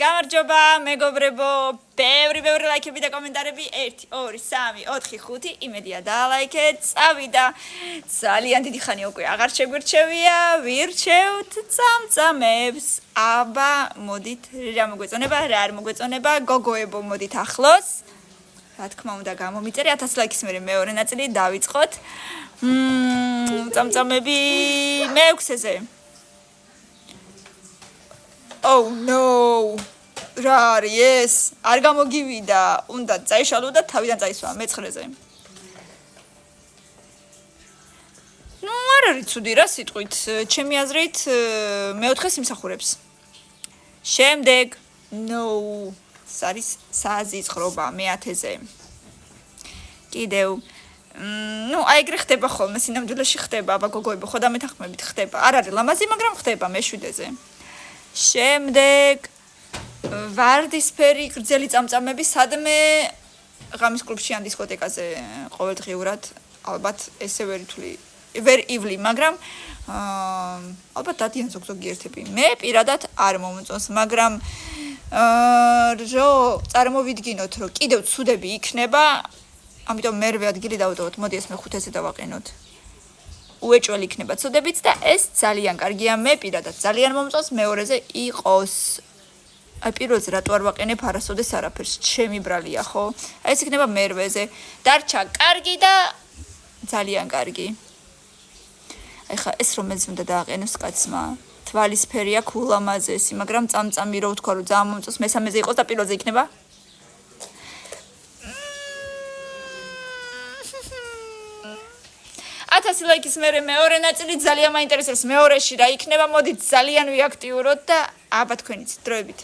გამარჯობა მეგობრებო, ბევრი ლაიქები და კომენტარები 1 2 3 4 5 იმედია დაალაიქეთ, წავიდა. ძალიან დიდი ხანი უკვე აღარ შეგვირჩევია, ვირჩევთ წამწამებს. აბა, მოდით, რა მოგვეწონება, რა არ მოგვეწონება, გოგოებო, მოდით ახლოს. რა თქმა უნდა, გამომიწერე 1000 ლაიქის მერე მეორე ნაწილი დავიწყოთ. წამწამები მე-6-ზე. Oh no! რა არის ეს? არ გამოგივიდა. უნდა წაიშალო და თავიდან წაისვა მე-9-ზე. ნუ არ არის ცუდი რა სიტყვით. ჩემი აზრით მე-4-ს იმსახურებს. შემდეგ no არის საზიზღრობა მე-10-ზე. კიდევ ნუ აი ეგრე ხდება ხოლმე, სინამდვილეში ხდება, აბა გოგოებო, ხო დამეთანხმებით ხდება. არ არის ლამაზი, მაგრამ ხდება მე-7-ზე. შემდეგ ვარდისფერი გრძელი წამწამები სადმე ღამის კლუბში ან დისკოტეკაზე ყოველდღიურად ალბათ ესე ვერ ივლი, მაგრამ ალბათ დადიან ზოგ-ზოგი ერთები. მე პირადად არ მომწონს, მაგრამ რო წარმოვიდგინოთ, რომ კიდევ ცუდები იქნება, ამიტომ მერვე ადგილი დავდოთ. მოდი ეს მე-5-ზე დავაყენოთ. უეჭველი იქნება ცუდებიც და ეს ძალიან კარგია. მე პირადად ძალიან მომწონს მეორე-ზე იყოს. აი პირველზე რატო არ ვაყენებ არასოდეს არაფერს, ჩემი ბრალია, ხო? აი ეს იქნება მერვეზე. დარჩა კარგი და ძალიან კარგი. აი ხა ეს რომელიც უნდა დააყენოს კაცმა. თვალისფერი აქვს ულამაზესი, მაგრამ წამწამი რო ვთქვა, რომ ძალიან მომწონს, მესამეზე იყოს და პირველზე იქნება. 1000 ლაიქის მერე მეორე ნაწილი ძალიან მაინტერესებს. მეორეში რა იქნება, მოდით ძალიან ვიაქტიუროთ და აბა თქვენიც დროებით.